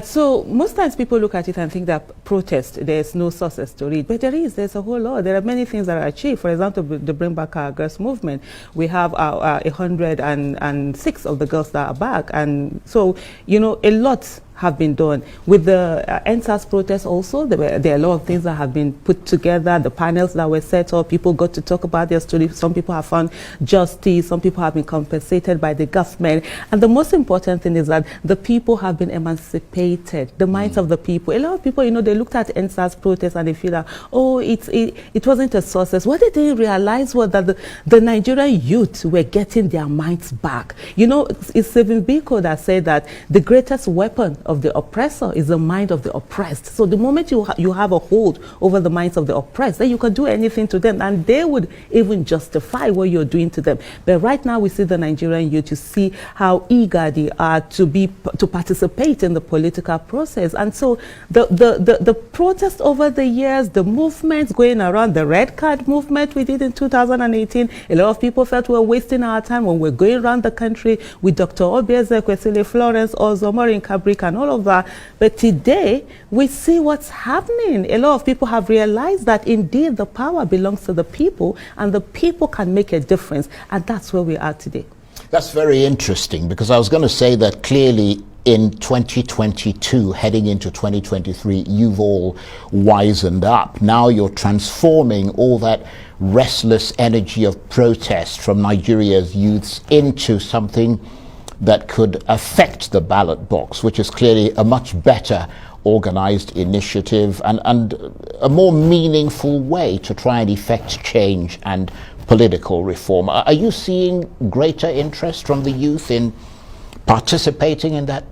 So most times people look at it and think that protest, there's no sources to read, but there's a whole lot. There are many things that are achieved. For example, the Bring Back Our Girls movement, we have 106 of the girls that are back, and so, you know, a lot have been done. With the NSAS protest also, there are a lot of things that have been put together, the panels that were set up, people got to talk about their story, some people have found justice, some people have been compensated by the government, and the most important thing is that the people have been emancipated, the minds of the people. A lot of people, you know, they looked at NSAS protest and they feel that, oh, it wasn't a success. What they didn't realize was that the Nigerian youth were getting their minds back. You know, it's Stephen Biko that said that the greatest weapon of the oppressor is the mind of the oppressed. So the moment you have a hold over the minds of the oppressed, then you can do anything to them, and they would even justify what you're doing to them. But right now we see the Nigerian youth, you see how eager they are to participate in the political process. And so the protest over the years, the movements going around, the red card movement we did in 2018, a lot of people felt we were wasting our time when we're going around the country with Dr. Obieze, Kwesile Florence, Ozomorin Kabrik, and all of that. But today we see what's happening. A lot of people have realized that indeed the power belongs to the people, and the people can make a difference, and that's where we are today. That's very interesting, because I was going to say that clearly in 2022, heading into 2023, you've all wisened up. Now you're transforming all that restless energy of protest from Nigeria's youths into something that could affect the ballot box, which is clearly a much better organized initiative and a more meaningful way to try and effect change and political reform. Are you seeing greater interest from the youth in participating in that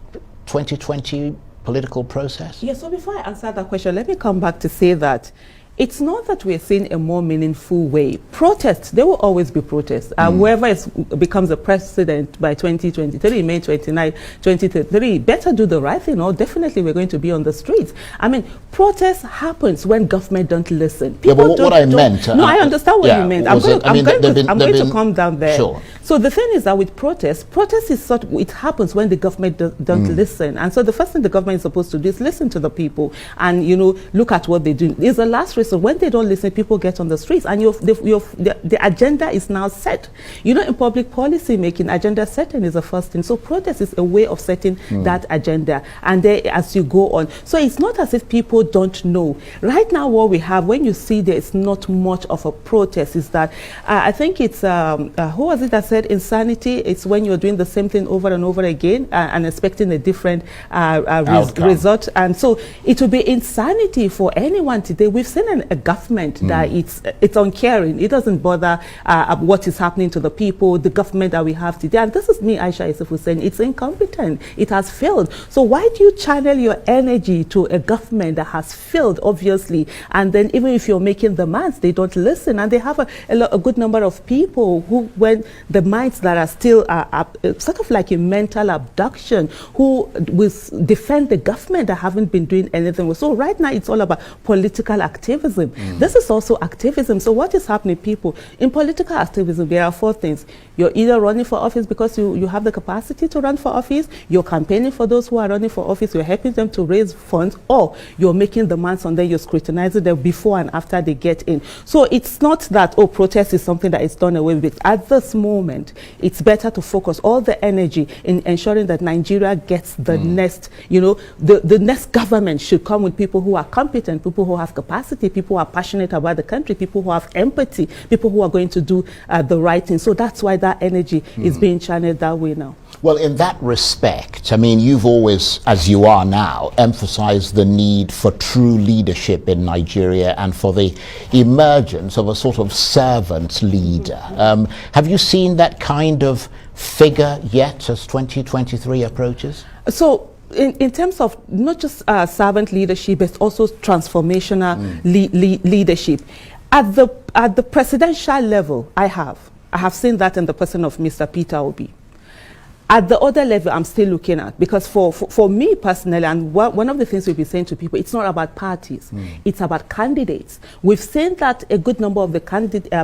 2020 political process? Yes, so before I answer that question, let me come back to say that it's not that we're seeing a more meaningful way. Protests, there will always be protests. Whoever becomes the president by 2023, May 29, 2023, better do the right thing, or definitely we're going to be on the streets. I mean, protest happens when government don't listen. People but what I meant... No, I understand what you meant. I'm going to come down there. Sure. So the thing is that with protest is it happens when the government don't listen. And so the first thing the government is supposed to do is listen to the people and, you know, look at what they do. It's the last resort. When they don't listen, people get on the streets, and the agenda is now set. You know, in public policy making, agenda setting is the first thing. So protest is a way of setting that agenda, and then as you go on. So it's not as if people don't know. Right now, what we have, when you see there is not much of a protest, is that I think it's who was it that said insanity? It's when you're doing the same thing over and over again and expecting a different result. And so it will be insanity for anyone today. We've seen a government that it's uncaring. It doesn't bother what is happening to the people. The government that we have today, and this is me, Aisha Yusufu, saying it's incompetent. It has failed. So why do you channel your energy to a government that has failed, obviously? And then even if you're making demands, they don't listen, and they have a good number of people who, when the minds that are still sort of like a mental abduction, who will defend the government that haven't been doing anything. So right now it's all about political activism. This is also activism. So what is happening, people? In political activism, there are four things. You're either running for office because you have the capacity to run for office, you're campaigning for those who are running for office, you're helping them to raise funds, or you're making demands on them, you're scrutinizing them before and after they get in. So it's not that, oh, protest is something that is done away with. At this moment, it's better to focus all the energy in ensuring that Nigeria gets the next, you know, the next government should come with people who are competent, people who have capacity, people who are passionate about the country, people who have empathy, people who are going to do the right thing. So that's why that energy is being channeled that way now. Well, in that respect, I mean, you've always, as you are now, emphasized the need for true leadership in Nigeria and for the emergence of a sort of servant leader. Have you seen that kind of figure yet as 2023 approaches? So, in terms of not just servant leadership, but also transformational leadership, at the presidential level, I have seen that in the person of Mr. Peter Obi. At the other level, I'm still looking at, because for me personally, and one of the things we've been saying to people, it's not about parties, it's about candidates. We've seen that a good number of the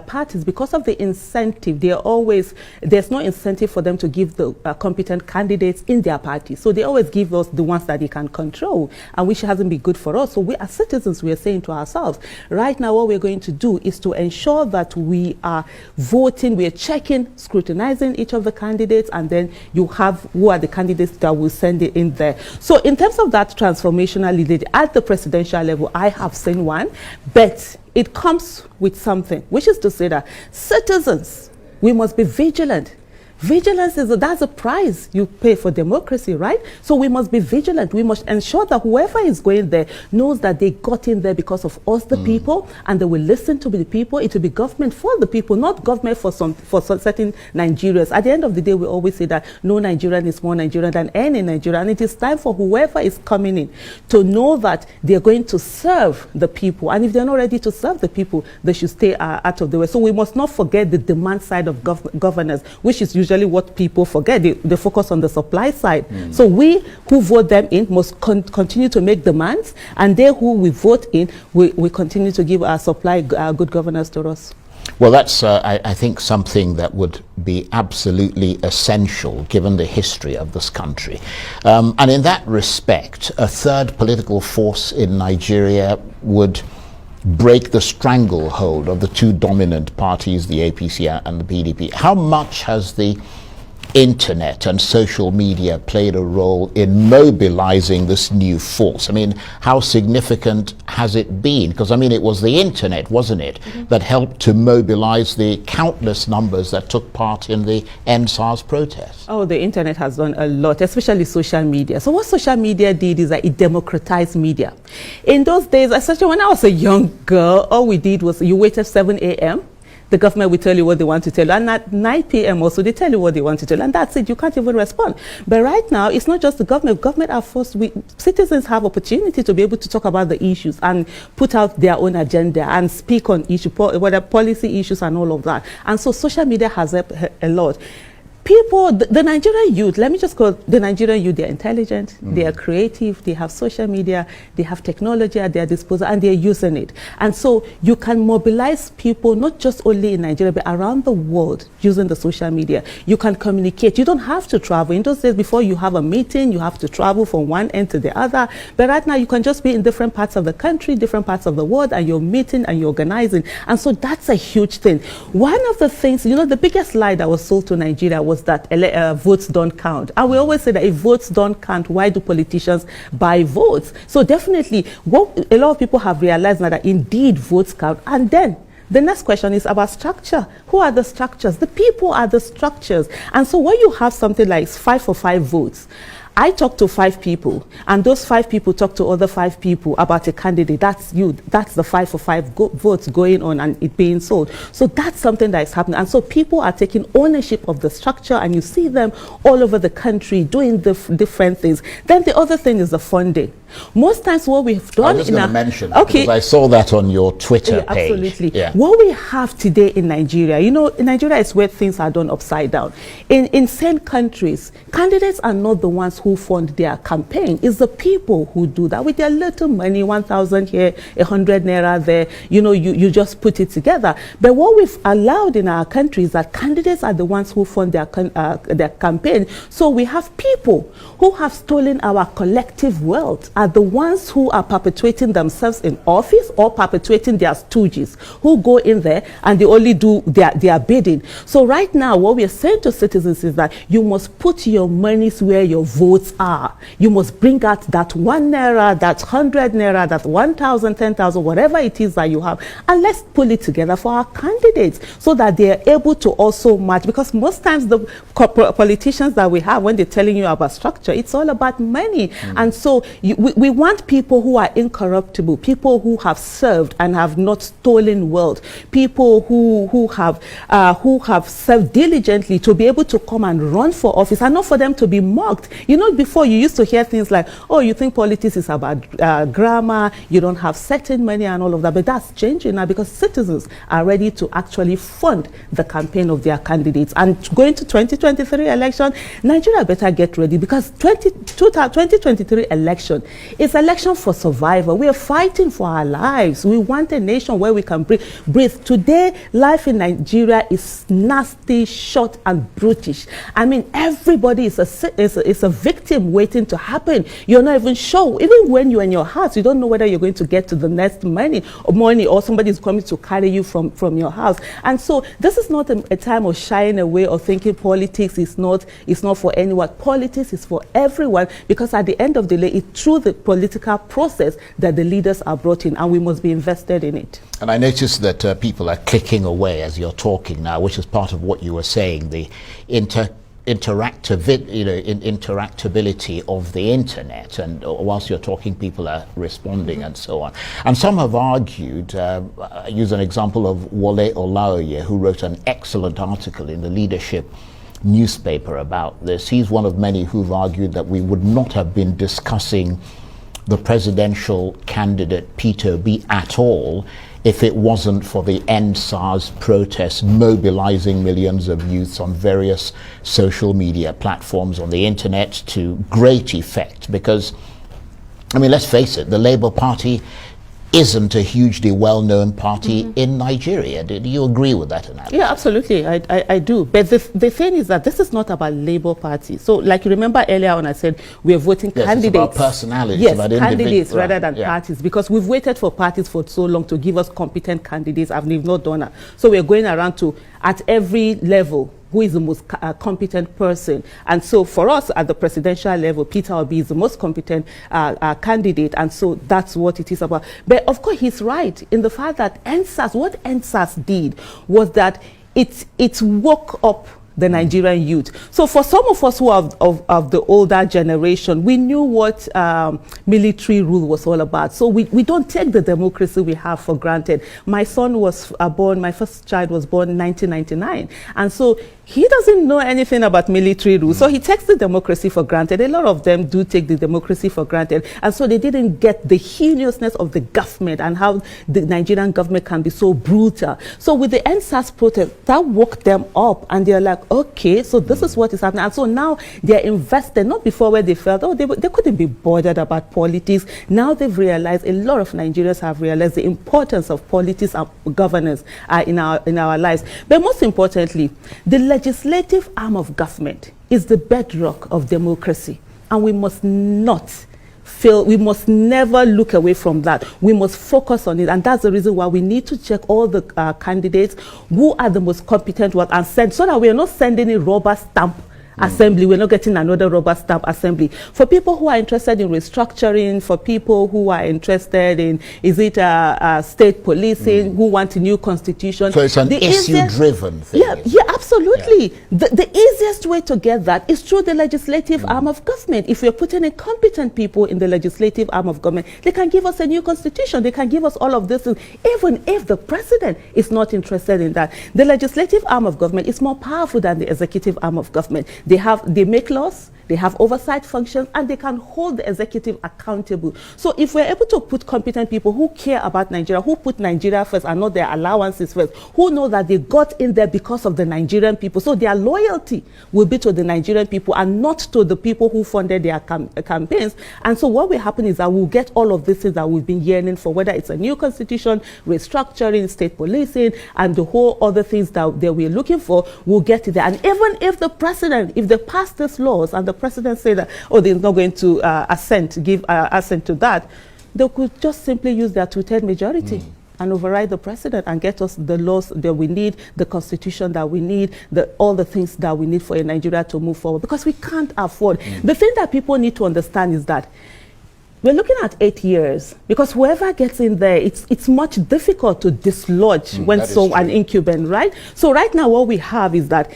parties, because of the incentive, there's no incentive for them to give the competent candidates in their party. So they always give us the ones that they can control, and which hasn't been good for us. So we as citizens, we are saying to ourselves, right now what we're going to do is to ensure that we are voting, we are checking, scrutinizing each of the candidates, and then you have who are the candidates that will send it in there. So in terms of that transformational leadership at the presidential level, I have seen one, but it comes with something, which is to say that citizens, we must be vigilant. Vigilance that's a price you pay for democracy, right? So we must be vigilant. We must ensure that whoever is going there knows that they got in there because of us, the people, and they will listen to the people. It will be government for the people, not government for some certain Nigerians. At the end of the day, we always say that no Nigerian is more Nigerian than any Nigerian. And it is time for whoever is coming in to know that they're going to serve the people. And if they're not ready to serve the people, they should stay out of the way. So we must not forget the demand side of governance, which is usually what people forget. They focus on the supply side. So we who vote them in must continue to make demands, and they who we vote in, we continue to give our supply good governance to us. Well, that's, I think, something that would be absolutely essential given the history of this country. And in that respect, a third political force in Nigeria would break the stranglehold of the two dominant parties, the APC and the PDP. How much has the internet and social media played a role in mobilizing this new force? I mean, how significant has it been? Because, I mean, it was the internet, wasn't it, that helped to mobilize the countless numbers that took part in the EndSARS protests? Oh, the internet has done a lot, especially social media. So what social media did is that it democratized media. In those days, especially when I was a young girl, all we did was you waited 7 a.m., the government will tell you what they want to tell you. And at 9 p.m. also, they tell you what they want to tell you. And that's it. You can't even respond. But right now, it's not just the government. Government are forced. Citizens have opportunity to be able to talk about the issues and put out their own agenda and speak on issues, whether policy issues and all of that. And so social media has helped a lot. People, the Nigerian youth, let me just call the Nigerian youth, they're intelligent, they are creative, they have social media, they have technology at their disposal, and they're using it. And so you can mobilize people, not just only in Nigeria, but around the world using the social media. You can communicate. You don't have to travel. In those days, before you have a meeting, you have to travel from one end to the other. But right now, you can just be in different parts of the country, different parts of the world, and you're meeting and you're organizing. And so that's a huge thing. One of the things, you know, the biggest lie that was sold to Nigeria was that votes don't count. And we always say that if votes don't count, why do politicians buy votes? So definitely, what a lot of people have realized now that indeed votes count. And then the next question is about structure. Who are the structures? The people are the structures. And so when you have something like 5 for 5 votes, I talk to 5 people, and those 5 people talk to other 5 people about a candidate. That's you. That's the 5 for 5 votes going on and it being sold. So that's something that is happening. And so people are taking ownership of the structure, and you see them all over the country doing different things. Then the other thing is the funding. Most times what we've done... I was going to mention, because I saw that on your Twitter page. Absolutely. Yeah. What we have today in Nigeria, you know, in Nigeria is where things are done upside down. In certain countries, candidates are not the ones who fund their campaign. It's the people who do that with their little money, 1,000 here, 100 naira there. You know, you just put it together. But what we've allowed in our country is that candidates are the ones who fund their campaign. So we have people who have stolen our collective wealth, are the ones who are perpetuating themselves in office or perpetuating their stooges, who go in there and they only do their bidding. So right now, what we are saying to citizens is that you must put your monies where your votes are. You must bring out that 1 naira, that 100 naira, that 1,000, 10,000, whatever it is that you have, and let's pull it together for our candidates so that they are able to also match. Because most times the politicians that we have, when they're telling you about structure, it's all about money. And so we want people who are incorruptible, people who have served and have not stolen wealth, people who have served diligently to be able to come and run for office, and not for them to be mocked. You know, before you used to hear things like, oh, you think politics is about grammar, you don't have certain money and all of that, but that's changing now because citizens are ready to actually fund the campaign of their candidates. And going to 2023 election, Nigeria better get ready because 2023 election is election for survival. We are fighting for our lives. We want a nation where we can breathe. Today, life in Nigeria is nasty, short, and brutish. I mean, everybody is a victim waiting to happen. You're not even sure. Even when you're in your house, you don't know whether you're going to get to the next money or somebody is coming to carry you from your house. And so this is not a time of shying away or thinking politics is not for anyone. Politics is for everyone because at the end of the day, it's through the political process that the leaders are brought in, and we must be invested in it. And I noticed that people are clicking away as you're talking now, which is part of what you were saying, the interactability of the internet, and whilst you're talking, people are responding and so on. And some have argued, use an example of Wole Olaoye, who wrote an excellent article in the Leadership newspaper about this. He's one of many who've argued that we would not have been discussing the presidential candidate Peter Obi at all if it wasn't for the End SARS protests mobilizing millions of youths on various social media platforms on the internet to great effect. Because, I mean, let's face it, the Labour Party isn't a hugely well-known party in Nigeria. Do you agree with that analysis? Yeah, absolutely. I do. But the thing is that this is not about Labour Party. So, like you remember earlier on, I said we are voting candidates. It's about personalities. Yes, about candidates rather than parties, because we've waited for parties for so long to give us competent candidates, and we've not done that. So we're going around to, at every level, who is the most competent person. And so for us at the presidential level, Peter Obi is the most competent candidate, and so that's what it is about. But of course he's right in the fact that what NSAS did was that it woke up the Nigerian youth. So for some of us who are of the older generation, we knew what military rule was all about. So we don't take the democracy we have for granted. My son was born, my first child was born in 1999. And so he doesn't know anything about military rule. So he takes the democracy for granted. A lot of them do take the democracy for granted. And so they didn't get the heinousness of the government and how the Nigerian government can be so brutal. So with the NSAS protest, that woke them up, and they're like, okay, so this is what is happening. And so now they're invested, not before where they felt, oh, they couldn't be bothered about politics. Now they've realized, a lot of Nigerians have realized the importance of politics and governance in our lives. But most importantly, the legislative arm of government is the bedrock of democracy, and we must never look away from that. We must focus on it, and that's the reason why we need to check all the candidates who are the most competent ones and send, so that we are not sending a rubber stamp assembly. We're not getting another rubber stamp assembly. For people who are interested in restructuring, for people who are interested in, state policing, who want a new constitution. So it's an issue-driven thing. Yeah, absolutely. Yeah. The easiest way to get that is through the legislative arm of government. If we're putting in competent people in the legislative arm of government, they can give us a new constitution. They can give us all of this, even if the president is not interested in that. The legislative arm of government is more powerful than the executive arm of government. They make laws, they have oversight functions, and they can hold the executive accountable. So if we're able to put competent people who care about Nigeria, who put Nigeria first and not their allowances first, who know that they got in there because of the Nigerian people, so their loyalty will be to the Nigerian people and not to the people who funded their campaigns. And so what will happen is that we'll get all of these things that we've been yearning for, whether it's a new constitution, restructuring, state policing, and the whole other things that we're looking for, we'll get it there. And even if the president, if they pass these laws and the president say that, oh, they're not going to give assent to that, they could just simply use their two-thirds majority and override the president and get us the laws that we need, the constitution that we need, all the things that we need for Nigeria to move forward, because we can't afford. The thing that people need to understand is that we're looking at 8 years, because whoever gets in there, it's much difficult to dislodge when an incumbent, right? So right now what we have is that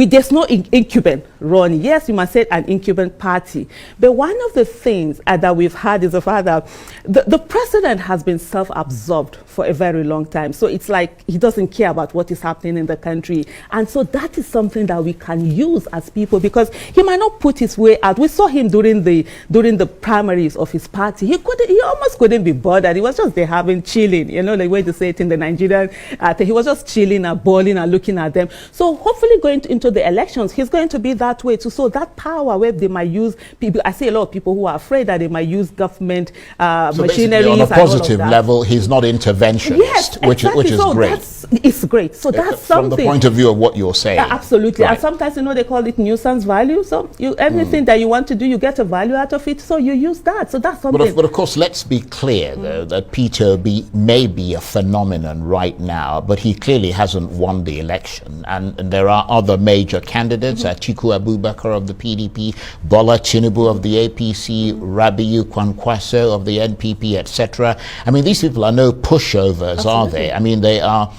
there's no incumbent running. Yes, you must say an incumbent party. But one of the things that we've had is the fact that the president has been self-absorbed for a very long time. So it's like he doesn't care about what is happening in the country. And so that is something that we can use as people, because he might not put his way out. We saw him during the primaries of his party. He almost couldn't be bothered. He was just there chilling, the way to say it in the Nigerian he was just chilling and balling and looking at them. So hopefully going into the elections, he's going to be that way too. So that power where they might use people, I see a lot of people who are afraid that they might use government machinery. On a positive level, he's not interventionist, yes, which is so great. It's great. So that's something. From the point of view of what you're saying. Absolutely. Right. And sometimes, they call it nuisance value. So everything that you want to do, you get a value out of it. So you use that. So that's something. But of course, let's be clear, though, that Peter Obi may be a phenomenon right now, but he clearly hasn't won the election. And there are other major candidates, Atiku Abubakar of the PDP, Bola Tinubu of the APC, Rabiu Kwankwaso of the NPP, etc. I mean, these people are no pushovers, Absolutely. are they? I mean, they are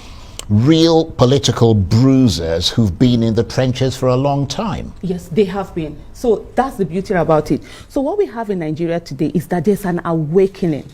real political bruisers who've been in the trenches for a long time. Yes, they have been. So that's the beauty about it. So what we have in Nigeria today is that there's an awakening.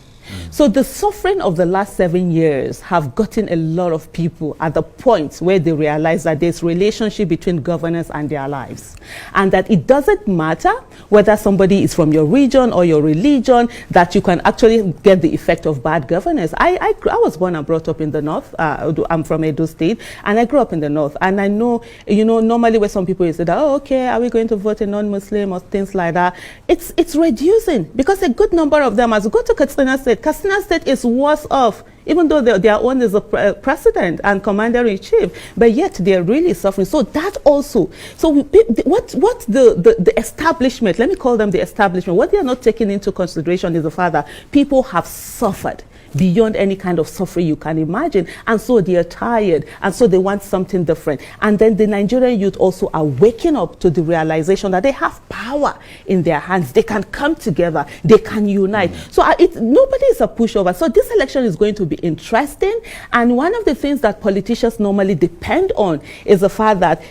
So the suffering of the last 7 years have gotten a lot of people at the point where they realize that there's relationship between governance and their lives, and that it doesn't matter whether somebody is from your region or your religion, that you can actually get the effect of bad governance. I was born and brought up in the north. I'm from Edo State, and I grew up in the north. And I know, normally when some people say that, oh, okay, are we going to vote a non-Muslim or things like that? It's reducing, because a good number of them, as we go to Katsina State is worse off, even though their own is a president and commander-in-chief, but yet they're really suffering. So that also, so what the establishment, let me call them the establishment, what they are not taking into consideration is the fact that people have suffered beyond any kind of suffering you can imagine, and so they are tired, and so they want something different. And then the Nigerian youth also are waking up to the realization that they have power in their hands. They can come together, they can unite. So nobody is a pushover. So this election is going to be interesting, and one of the things that politicians normally depend on is the fact that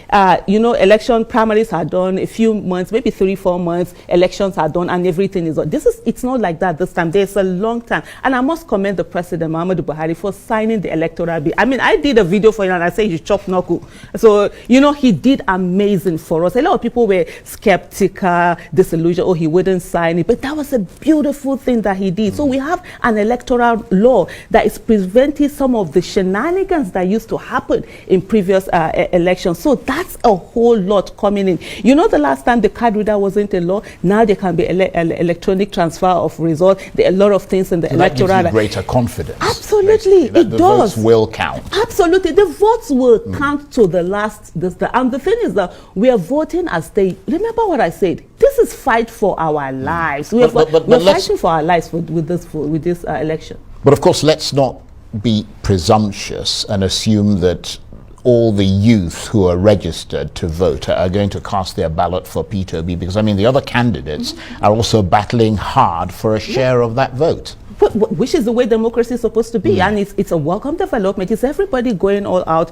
election primaries are done a few months, maybe 3-4 months, elections are done, and everything is on. It's not like that this time. There's a long time, and I must commend the President Muhammadu Buhari for signing the electoral bill. I mean, I did a video for him and I say he chopped knuckle. So, he did amazing for us. A lot of people were skeptical, disillusioned, he wouldn't sign it. But that was a beautiful thing that he did. So we have an electoral law that is preventing some of the shenanigans that used to happen in previous elections. So that's a whole lot coming in. The last time the card reader wasn't a law, now there can be electronic transfer of results. There are a lot of things in the electoral. That gives you greater confidence. Absolutely, that it the does. Votes will count. Absolutely, the votes will count to the last. And the thing is that we are voting as they. Remember what I said. This is fight for our lives. We're fighting for our lives with this election. But of course, let's not be presumptuous and assume that all the youth who are registered to vote are going to cast their ballot for Peter Obi, because the other candidates are also battling hard for a share of that vote. Which is the way democracy is supposed to be, and it's a welcome development. It's everybody going all out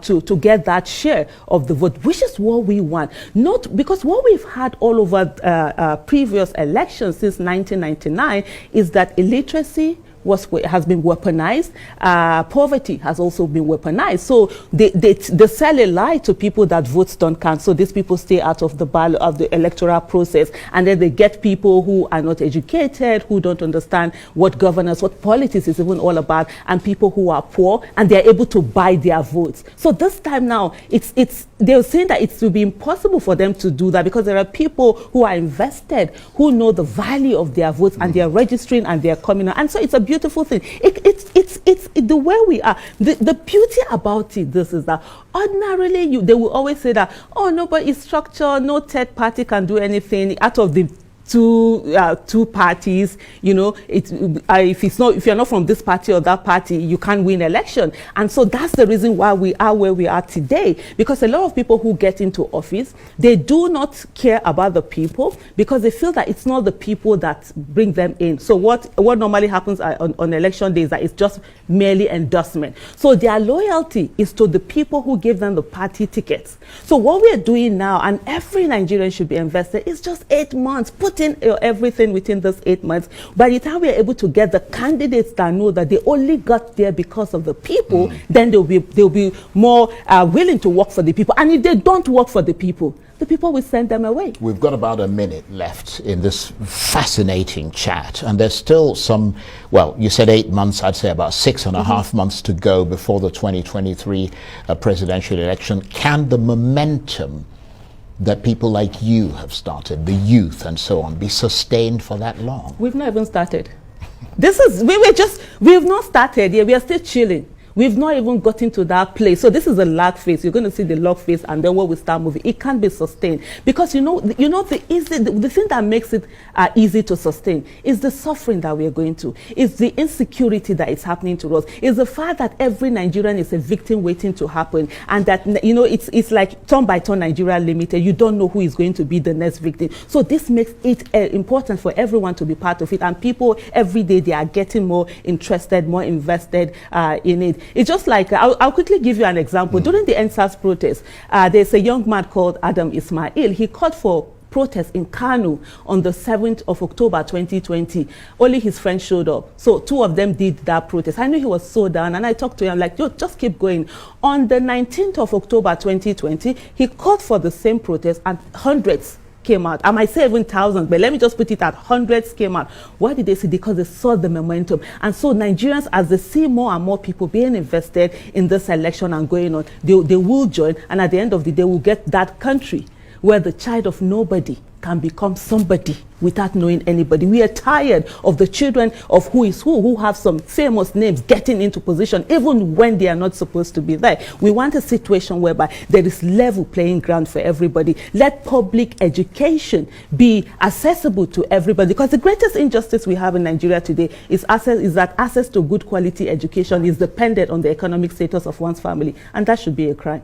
to get that share of the vote, which is what we want. Not because what we've had all over previous elections since 1999 is that illiteracy has been weaponized. Poverty has also been weaponized. So they sell a lie to people that votes don't count. So these people stay out of the ballot of the electoral process, and then they get people who are not educated, who don't understand what governance, what politics is even all about, and people who are poor, and they're able to buy their votes. So this time now, they're saying that it will be impossible for them to do that, because there are people who are invested, who know the value of their votes, and they're registering and they're coming out. And so it's a beautiful thing. It's the way we are. The beauty about this is that ordinarily they will always say that, oh, nobody is structured, no third party can do anything. Out of the two parties, you know, if you're not from this party or that party, you can't win election. And so that's the reason why we are where we are today, because a lot of people who get into office, they do not care about the people, because they feel that it's not the people that bring them in. So what normally happens on election days, that it's just merely endorsement. So their loyalty is to the people who give them the party tickets. So what we are doing now, and every Nigerian should be invested, is just 8 months. Put in everything within those 8 months. By the time we are able to get the candidates that know that they only got there because of the people, then they'll be more willing to work for the people. And if they don't work for the people will send them away. We've got about a minute left in this fascinating chat, and there's still some, well, you said 8 months, I'd say about 6.5 months to go before the 2023 presidential election. Can the momentum that people like you have started, the youth and so on, be sustained for that long? We've not even started. We've not started yet. We are still chilling. We've not even gotten to that place. So this is a lag phase. You're going to see the log phase, and then when we start moving, it can't be sustained. Because the thing that makes it easy to sustain is the suffering that we are going to. It's the insecurity that is happening to us. It's the fact that every Nigerian is a victim waiting to happen, and that it's like turn by turn Nigeria Limited. You don't know who is going to be the next victim. So this makes it important for everyone to be part of it, and people every day, they are getting more interested, more invested in it. It's just like, I'll quickly give you an example. During the NSAS protest, there's a young man called Adam Ismail. He called for protest in Kano on the 7th of October 2020. Only his friends showed up. So 2 of them did that protest. I knew he was so down, and I talked to him like, yo, just keep going. On the 19th of October 2020, he called for the same protest, and hundreds came out. I might say even thousands, but let me just put it at hundreds came out. Why did they see? Because they saw the momentum. And so Nigerians, as they see more and more people being invested in this election and going on, they will join, and at the end of the day, we'll get that country where the child of nobody can become somebody without knowing anybody. We are tired of the children of who is who have some famous names getting into position even when they are not supposed to be there. We want a situation whereby there is level playing ground for everybody. Let public education be accessible to everybody, because the greatest injustice we have in Nigeria today is that access to good quality education is dependent on the economic status of one's family, and that should be a crime.